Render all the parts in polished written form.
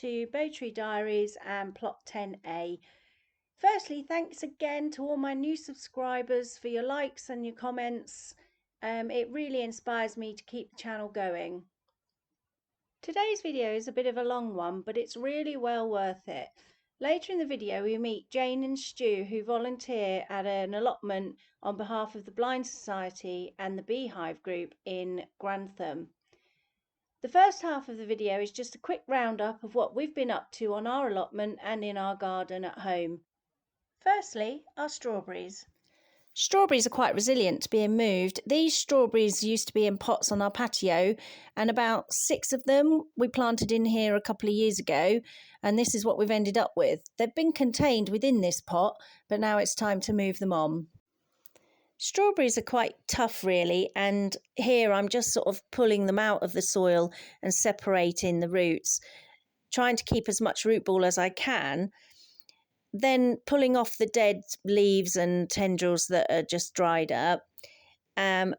to Bowtree Diaries and Plot 10A. Firstly, thanks again to all my new subscribers for your likes and your comments. It really inspires me to keep the channel going. Today's video is a bit of a long one, but it's really well worth it. Later in the video we meet Jane and Stu, who volunteer at an allotment on behalf of the Blind Society and the Beehive group in Grantham. The first half of the video is just a quick roundup of what we've been up to on our allotment and in our garden at home. Firstly, our strawberries. Strawberries are quite resilient to being moved. These strawberries used to be in pots on our patio, and about 6 of them we planted in here a couple of years ago, and this is what we've ended up with. They've been contained within this pot, but now it's time to move them on. Strawberries are quite tough really, and here I'm just sort of pulling them out of the soil and separating the roots, trying to keep as much root ball as I can, then pulling off the dead leaves and tendrils that are just dried up,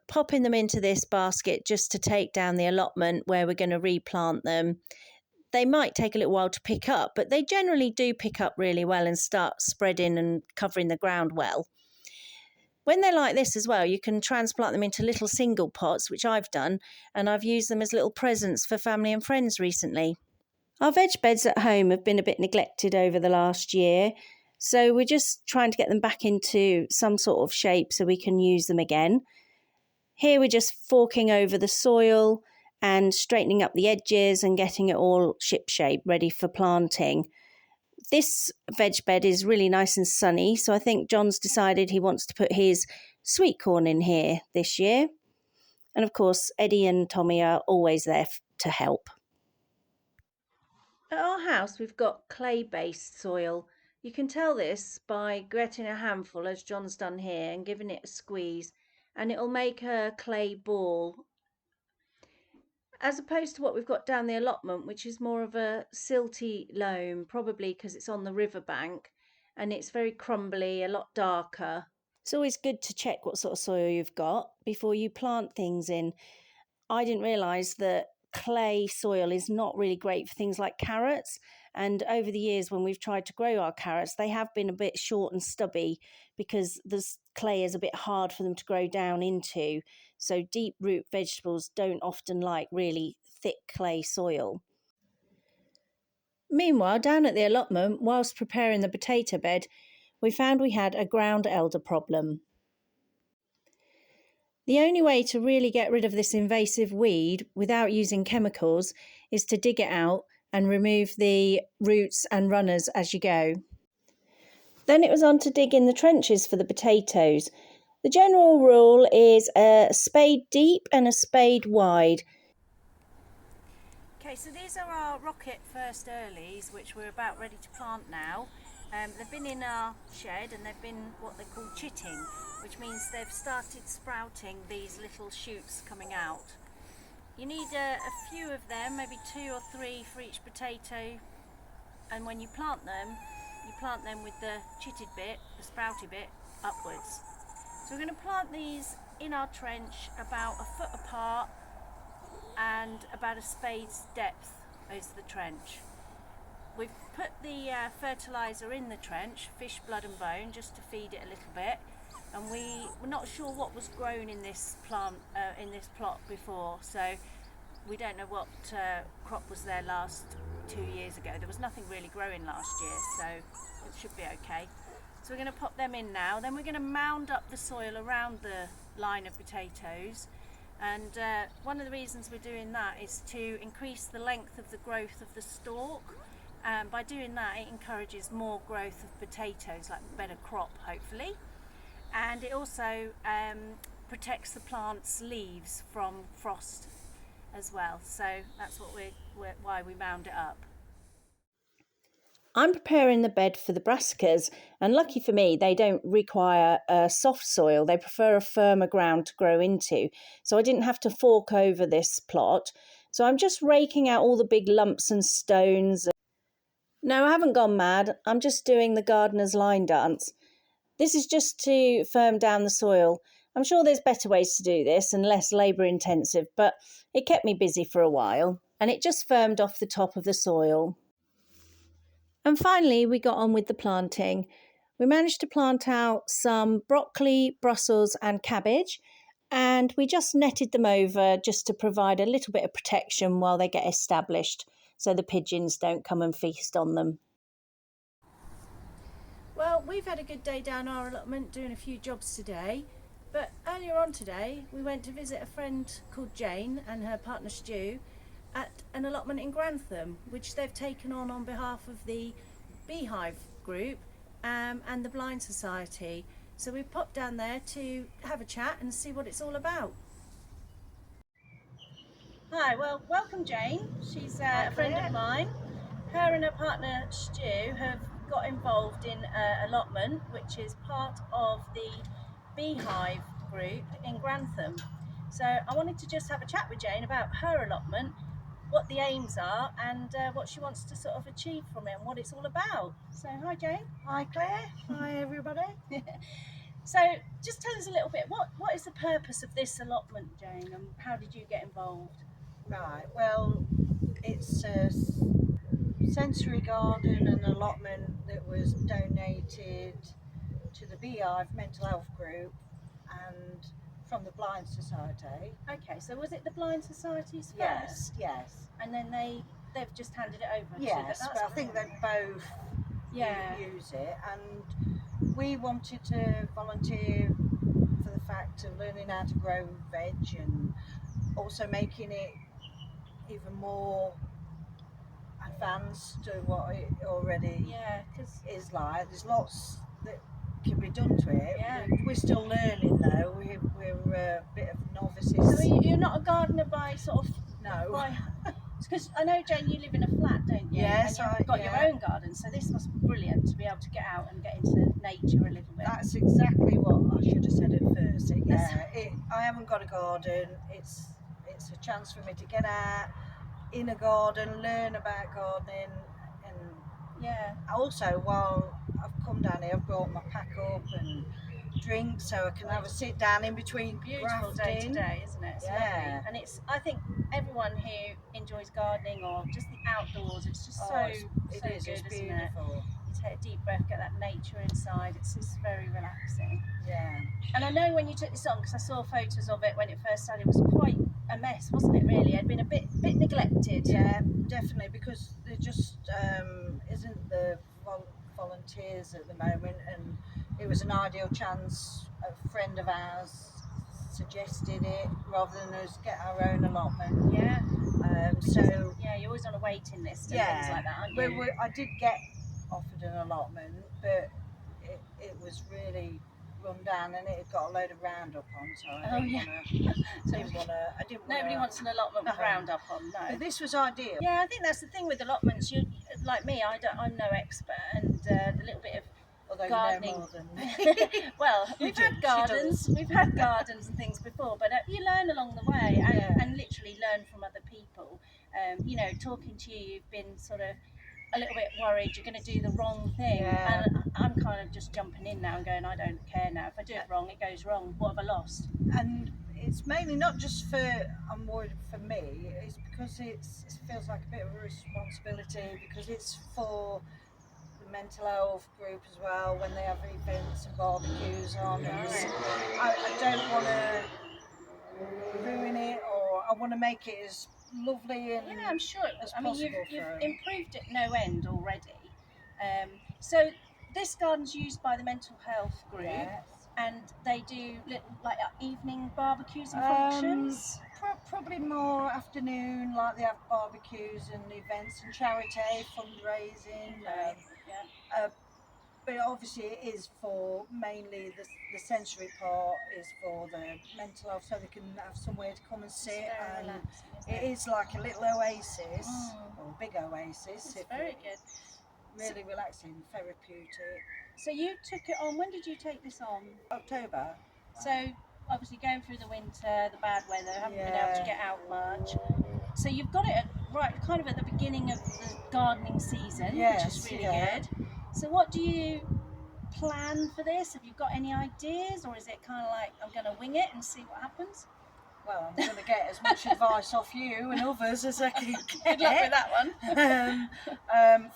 popping them into this basket just to take down the allotment where we're going to replant them. They might take a little while to pick up, but they generally do pick up really well and start spreading and covering the ground well. When they're like this as well, you can transplant them into little single pots, which I've done, and I've used them as little presents for family and friends recently. Our veg beds at home have been a bit neglected over the last year, so we're just trying to get them back into some sort of shape so we can use them again. Here we're just forking over the soil and straightening up the edges and getting it all ship-shape, ready for planting. This veg bed is really nice and sunny, so I think John's decided he wants to put his sweet corn in here this year. And of course, Eddie and Tommy are always there to help. At our house, we've got clay-based soil. You can tell this by getting a handful, as John's done here, and giving it a squeeze, and it'll make a clay ball, as opposed to what we've got down the allotment, which is more of a silty loam, probably because it's on the riverbank and it's very crumbly, a lot darker. It's always good to check what sort of soil you've got before you plant things in. I didn't realise that clay soil is not really great for things like carrots, and over the years when we've tried to grow our carrots, they have been a bit short and stubby because the clay is a bit hard for them to grow down into. So deep root vegetables don't often like really thick clay soil. Meanwhile, down at the allotment, whilst preparing the potato bed, we found we had a ground elder problem. The only way to really get rid of this invasive weed without using chemicals is to dig it out and remove the roots and runners as you go. Then it was on to dig in the trenches for the potatoes. The general rule is a spade deep and a spade wide. Okay, so these are our rocket first earlies, which we're about ready to plant now. They've been in our shed and they've been what they call chitting, which means they've started sprouting these little shoots coming out. You need a few of them, maybe 2 or 3 for each potato, and when you plant them with the chitted bit, the sprouty bit, upwards. So we're going to plant these in our trench about a foot apart and about a spade's depth is the trench. We've put the fertiliser in the trench, fish blood and bone, just to feed it a little bit, and we were not sure what was grown in this plant, in this plot before, so we don't know what crop was there last 2 years ago. There was nothing really growing last year, so it should be okay. So we're going to pop them in now. Then we're going to mound up the soil around the line of potatoes, and one of the reasons we're doing that is to increase the length of the growth of the stalk. By doing that, it encourages more growth of potatoes, like better crop hopefully, and it also protects the plant's leaves from frost as well. So that's what why we mound it up. I'm preparing the bed for the brassicas, and lucky for me, they don't require soft soil. They prefer a firmer ground to grow into. So I didn't have to fork over this plot. So I'm just raking out all the big lumps and stones. No, I haven't gone mad. I'm just doing the gardener's line dance. This is just to firm down the soil. I'm sure there's better ways to do this and less labour intensive, but it kept me busy for a while, and it just firmed off the top of the soil. And finally, we got on with the planting. We managed to plant out some broccoli, Brussels and cabbage, and we just netted them over just to provide a little bit of protection while they get established so the pigeons don't come and feast on them. Well, we've had a good day down our allotment doing a few jobs today, but earlier on today we went to visit a friend called Jane and her partner Stu at an allotment in Grantham, which they've taken on behalf of the Beehive group and the Blind Society. So we popped down there to have a chat and see what it's all about. Hi, well, welcome Jane. She's a friend of mine. Her and her partner Stu have got involved in Allotment, which is part of the Beehive group in Grantham. So I wanted to just have a chat with Jane about her allotment, what the aims are and what she wants to sort of achieve from it and what it's all about. So hi Jane. Hi Claire. Hi everybody. So just tell us a little bit, what is the purpose of this allotment, Jane, and how did you get involved? Right, well, it's a sensory garden and allotment that was donated to the Beehive mental health group and from the Blind Society. Okay, so was it the Blind Society's first? Yes, yes. And then they've just handed it over yes, to them. but I think they both use it, and we wanted to volunteer for the fact of learning how to grow veg and also making it even more advanced to what it already is like. There's lots that can be done to it. We're still learning though. We're a bit of novices. So you're not a gardener by sort of... No. Because I know, Jane, you live in a flat, don't you? Yes, and you've got your own garden, so this must be brilliant to be able to get out and get into nature a little bit. That's exactly what I should have said at first. I haven't got a garden. It's a chance for me to get out in a garden, learn about gardening, and also while I've come down here, I've brought my pack up and drink so I can have a sit down in between. Beautiful day today, isn't it? It's lovely. And I think everyone who enjoys gardening or just the outdoors, it's just so good, it's beautiful. Isn't it? You take a deep breath, get that nature inside. It's just very relaxing. Yeah. And I know when you took this on, because I saw photos of it when it first started, it was quite a mess, wasn't it? Really, it had been a bit neglected. Yeah, definitely, because there just isn't the volunteers at the moment, and it was an ideal chance. A friend of ours suggested it rather than us get our own allotment. Yeah. So you're always on a waiting list and things like that, aren't you? I did get offered an allotment, but it was really run down and it had got a load of Roundup on, so I didn't want to. Nobody wants an allotment with Roundup on, no. But this was ideal. Yeah, I think that's the thing with allotments. You, like me, I'm no expert, and the little bit of gardening. You know more than well, we've had gardens and things before, but you learn along the way and literally learn from other people. Talking to you, you've been sort of a little bit worried you're going to do the wrong thing, and I'm kind of just jumping in now and going, I don't care now. If I do it wrong, it goes wrong. What have I lost? And it's mainly not just I'm worried for me, it's because it feels like a bit of a responsibility, because it's for the mental health group as well when they have events and barbecues on. I don't want to ruin it, or I want to make it as lovely and I'm sure. as possible. You've improved it no end already. So this garden's used by the mental health group, and they do like evening barbecues and functions. Probably more afternoon, like they have barbecues and events and charity fundraising. But obviously it is for mainly the sensory part is for the mental health, so they can have somewhere to come and sit, and it is like a little oasis or big oasis. It's very good. Really relaxing, therapeutic. So you took it on, when did you take this on? October. So obviously going through the winter, the bad weather, haven't been able to get out much. So you've got it kind of at the beginning of the gardening season, which is really good. So what do you plan for this? Have you got any ideas, or is it kind of like I'm going to wing it and see what happens? Well, I'm going to get as much advice off you and others as I can get. Good luck with that one.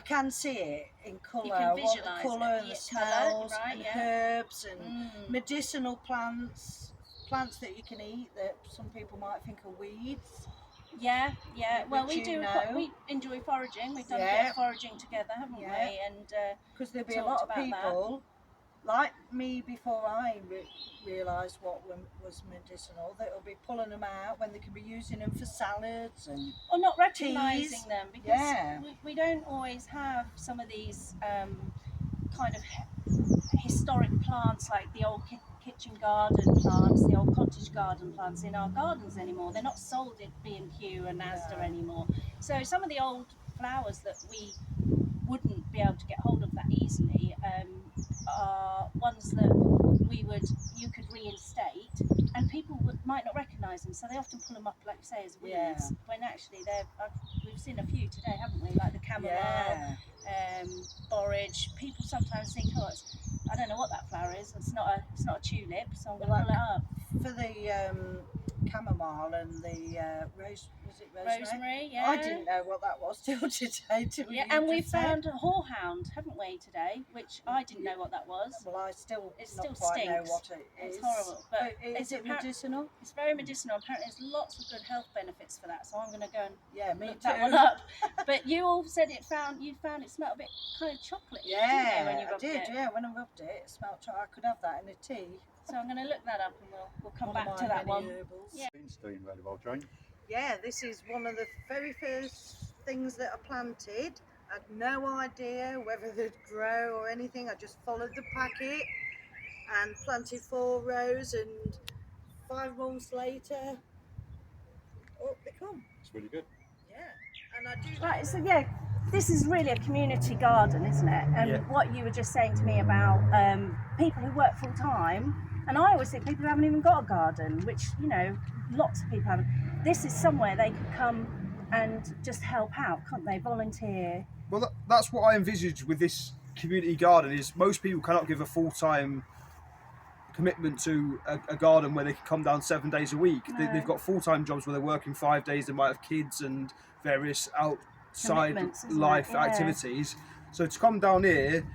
can see it in colour. You can I want the visualise colour it. and the Colour, smells right, and yeah. herbs and medicinal plants that you can eat that some people might think are weeds. Yeah, yeah. Well, Which we enjoy foraging. We've done a bit Yeah. of foraging together, haven't Yeah. we? And because there'll be a talked lot of about that. people like me before I realised what was medicinal that'll be pulling them out when they can be using them for salads and Or not recognising teas. them, because Yeah. we don't always have some of these kind of historic plants like the old kitchen garden plants, the old cottage garden plants in our gardens anymore. They're not sold at B&Q and Asda No. anymore. So some of the old flowers that we wouldn't be able to get hold of that easily are ones that you could reinstate, and people might not recognise them, so they often pull them up, like you say, as weeds. Yeah. When actually we've seen a few today, haven't we? Like the chamomile, borage. People sometimes think, oh, I don't know what that flower is. It's not a tulip, so I'm going to pull it up. For the chamomile and the rose, was it rosemary? Rosemary, yeah. I didn't know what that was till today. Yeah, and we found a horehound, haven't we, today? Which I didn't know what that was. Well, I still It not still quite know stinks. what it is. It's horrible, but is it medicinal? It's very medicinal. Apparently, there's lots of good health benefits for that. So I'm going to go and me look too. that one up. But you all said you found it smelled a bit kind of chocolate. Yeah, when you rubbed I did. it. Yeah, when I rubbed it, it smelled chocolate. I could have that in a tea. So I'm going to look that up, and we'll come back to that one. Herbals. Yeah. Been doing really well, Jane. Yeah, this is one of the very first things that I planted. I had no idea whether they'd grow or anything. I just followed the packet and planted 4 rows, and 5 months later, up they come. It's really good. Yeah, and I do. Right, so yeah, this is really a community garden, isn't it? And what you were just saying to me about people who work full time, and I always think people who haven't even got a garden, which, lots of people haven't. This is somewhere they could come and just help out, can't they? Volunteer. Well, that's what I envisage with this community garden. Is most people cannot give a full-time commitment to a garden where they can come down 7 days a week. No. They've got full-time jobs where they're working 5 days. They might have kids and various outside life activities. So to come down here,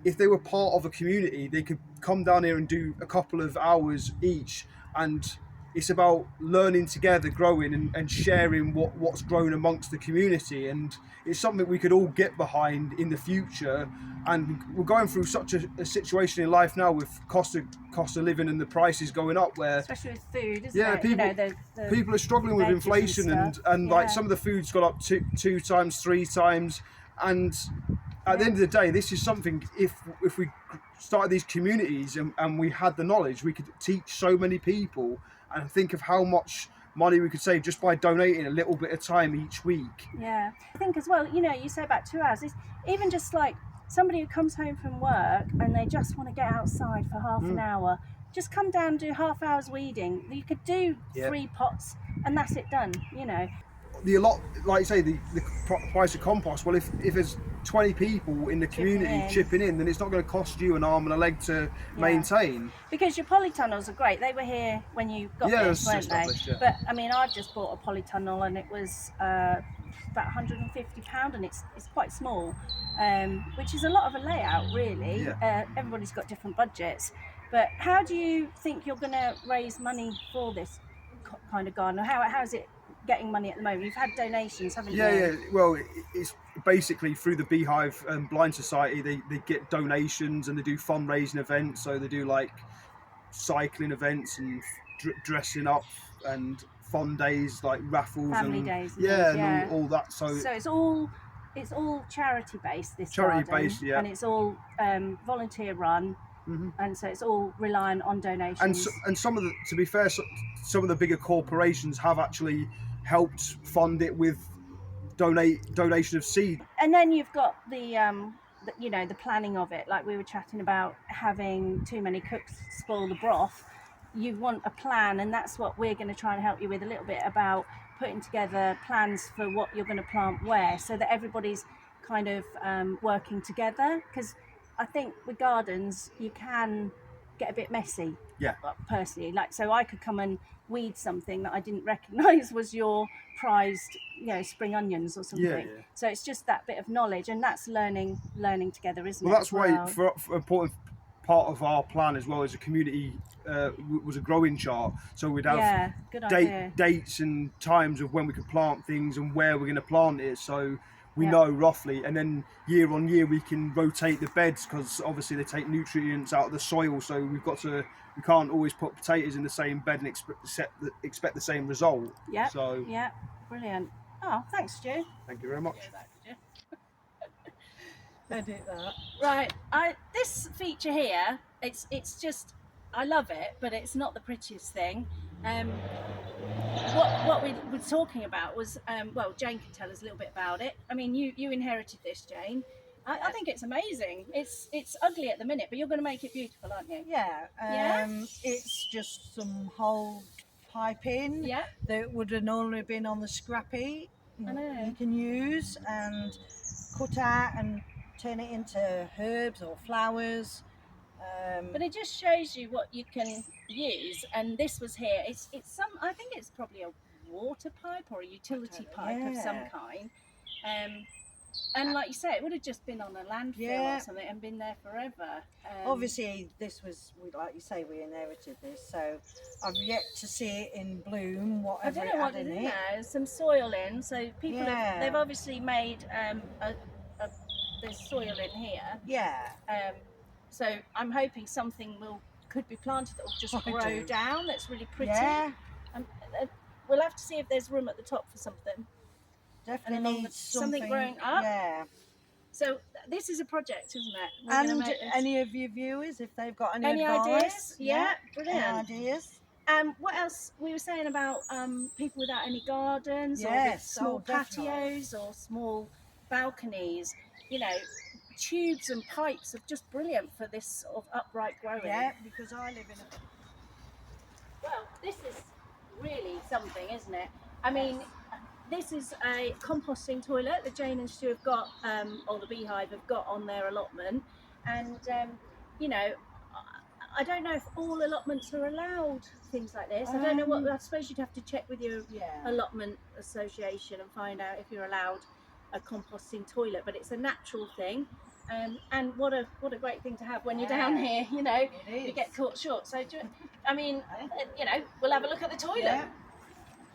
if they were part of a community, they could come down here and do a couple of hours each, and it's about learning together, growing and sharing what's grown amongst the community, and it's something we could all get behind in the future. And we're going through such a situation in life now with cost of living and the prices going up, where especially with food, isn't yeah, it? people are struggling with inflation, and like some of the food's gone up two times, 3 times, and at the end of the day, this is something, if we started these communities and we had the knowledge, we could teach so many people, and think of how much money we could save just by donating a little bit of time each week. Yeah, I think as well, you say about 2 hours, it's even just like somebody who comes home from work and they just want to get outside for half an hour, just come down and do half hour's weeding. You could do 3 pots and that's it done, Like you say, the price of compost, well, if there's 20 people in the community chipping in, then it's not going to cost you an arm and a leg to maintain. Because your polytunnels are great. They were here when you got this, weren't they? Yeah. But I mean, I've just bought a polytunnel and it was about £150, and it's quite small, which is a lot of a layout, really. Yeah. Everybody's got different budgets. But how do you think you're going to raise money for this kind of garden? How is it getting money at the moment? You've had donations, haven't you? Yeah. Well, it's basically through the Beehive Blind Society. They get donations and they do fundraising events. So they do like cycling events and dressing up and fun days like raffles, family days. And all that. So it's all charity based. This charity garden, based, yeah, and it's all volunteer run. And so it's all relying on donations. And some of the, to be fair, some of the bigger corporations have actually helped fund it with donation of seed. And then you've got the planning of it, like we were chatting about having too many cooks spoil the broth. You want a plan, and that's what we're going to try and help you with a little bit, about putting together plans for what you're going to plant where, so that everybody's kind of working together. Because I think with gardens you can get a bit messy. Yeah. Personally, like, so I could come and weed something that I didn't recognise was your prized, spring onions or something. Yeah. So it's just that bit of knowledge, and that's learning together, isn't it? Well, that's why for important part of our plan as well as a community was a growing chart. So we'd have good idea. dates and times of when we could plant things and where we're going to plant it. So we know roughly, and then year on year we can rotate the beds because obviously they take nutrients out of the soil. So we can't always put potatoes in the same bed and expect the same result. Yeah. So yeah, brilliant. Oh, thanks, Stu. Thank you very much. Edit that. Right, this feature here, it's just, I love it, but it's not the prettiest thing. What we were talking about was, well, Jane can tell us a little bit about it. I mean, you inherited this, Jane. I think it's amazing. It's ugly at the minute, but you're going to make it beautiful, aren't you? Yeah. It's just some whole piping that would have normally been on the scrappy. I know. You can use and cut out and turn it into herbs or flowers. But it just shows you what you can use. And this was here. It's some. I think it's probably a water pipe or a utility pipe of some kind. And like you say, it would have just been on a landfill or something and been there forever. Obviously, this was, like you say, we inherited this, so I've yet to see it in bloom. Whatever I don't know what it is had in in it. there. Some soil in, so people they've obviously made there's soil in here. Yeah. So I'm hoping something could be planted that will just grow down. That's really pretty. Yeah. We'll have to see if there's room at the top for something. Definitely needs something growing up. Yeah. So this is a project, isn't it? And any of your viewers, if they've got any ideas, advice, brilliant. Any ideas. What else we were saying about people without any gardens, or with small patios or small balconies? Tubes and pipes are just brilliant for this sort of upright growing. Yeah, because I live in a... Well, this is really something, isn't it? I mean, this is a composting toilet that Jane and Stu have got, or the Beehive have got on their allotment. And, I don't know if all allotments are allowed things like this. I don't know I suppose you'd have to check with your allotment association and find out if you're allowed a composting toilet, but it's a natural thing. And what a great thing to have when you're down here, you get caught short. So, I mean, we'll have a look at the toilet. Yeah.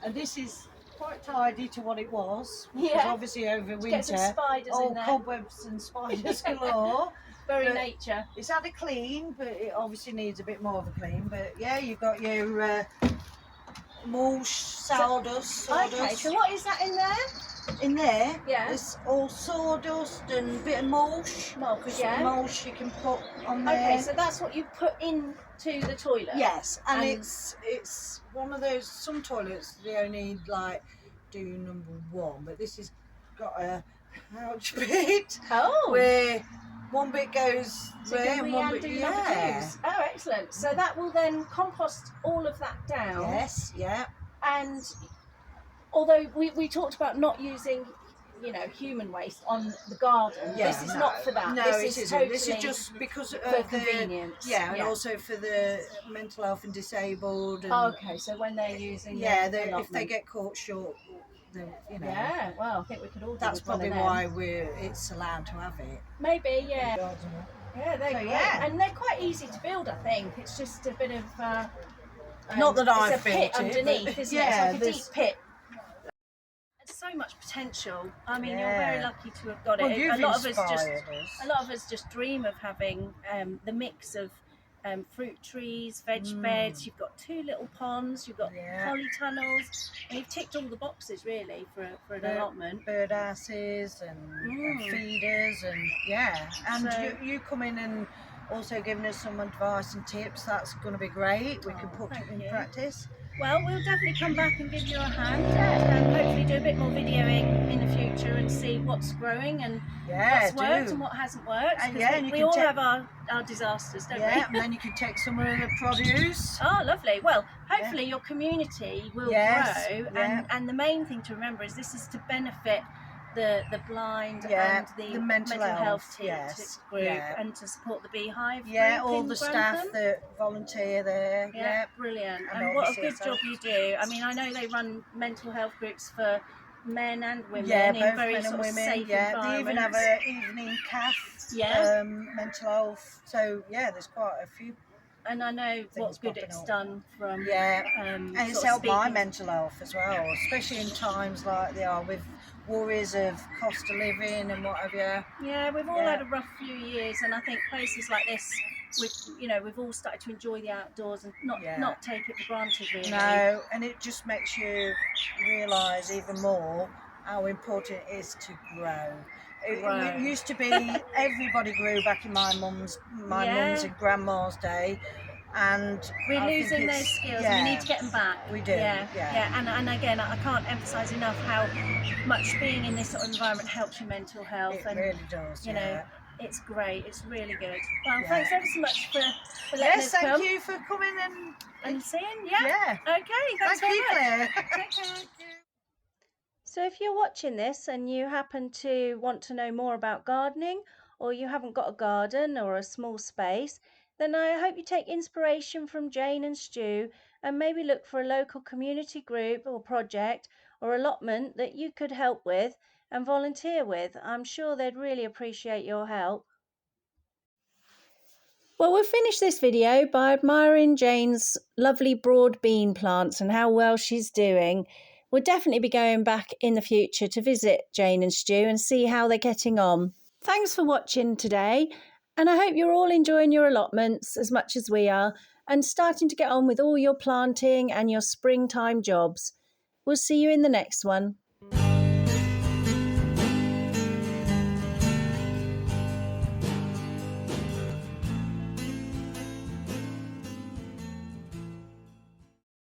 And this is quite tidy to what it was. Because obviously over winter, get some spiders in there. Cobwebs and spiders galore. Very nature. It's had a clean, but it obviously needs a bit more of a clean. But yeah, you've got your mulch, sawdust. Okay, so what is that in there? In there, yeah, it's all sawdust and a bit of mulch. Mulch you can put on there. Okay, so that's what you put into the toilet. Yes, and it's one of those. Some toilets they only do number one, but this has got a pouch bit. Oh, where one bit goes there and one bit Oh, excellent. So that will then compost all of that down. Yes, yeah. And although we talked about not using, human waste on the garden, this is not for that. No, this is totally this is just because of for convenience. And also for the mental health and disabled. And, okay, so when they're using if they get caught short, Yeah, well, I think we could all do that's probably why it's allowed to have it. Maybe, yeah. Yeah, they're great. And they're quite easy to build, I think. It's just a bit of not that I've built it underneath, isn't it? It's like a deep pit. So much potential. I mean, you're very lucky to have got it. A lot of us just dream of having the mix of fruit trees, veg beds. You've got 2 little ponds. You've got polytunnels, and you've ticked all the boxes really for an allotment. Birdhouses and feeders and you come in and also giving us some advice and tips. That's going to be great. We can put it in practice. Well, we'll definitely come back and give you a hand and hopefully do a bit more videoing in the future and see what's growing and what's worked and what hasn't worked. And we all have our disasters, don't we? And then you can take some of the produce. Oh, lovely. Well, hopefully your community will grow. And the main thing to remember is this is to benefit the blind Yeah, and the the mental health, group, yeah. and to support the Beehive Yeah, group all in the Grantham. staff that volunteer there. Yeah, brilliant. And And what a obviously good job ourselves. you do. I mean, I know they run mental health groups for men and women Yeah, in both very men and sort of women. safe Yeah, they even have environments. an evening CAF, Yeah. mental health. So yeah, there's quite a few. And I know what things good popping it's up. done from Yeah, and it's sort of helped my speaking. mental health as well, especially in times like they are with worries of cost of living and what have you. Yeah, we've all Yeah. had a rough few years, and I think places like this, we've all started to enjoy the outdoors and Yeah. not take it for granted, really. No, and it just makes you realise even more how important it is to grow. It used to be everybody grew back in my mum's and grandma's day, and we're I losing think those skills. Yeah, and we need to get them back. We do. Yeah. And again, I can't emphasize enough how much being in this sort of environment helps your mental health. It and really does. you know, it's great. It's really good. Well, Yeah. thanks ever so much for letting us come. Yes, thank you for coming and seeing. Yeah. Okay, thanks Thank you, very Claire. much. Take care. So if you're watching this and you happen to want to know more about gardening, or you haven't got a garden or a small space, then I hope you take inspiration from Jane and Stu and maybe look for a local community group or project or allotment that you could help with and volunteer with. I'm sure they'd really appreciate your help. Well, we'll finish this video by admiring Jane's lovely broad bean plants and how well she's doing. We'll definitely be going back in the future to visit Jane and Stu and see how they're getting on. Thanks for watching today, and I hope you're all enjoying your allotments as much as we are and starting to get on with all your planting and your springtime jobs. We'll see you in the next one.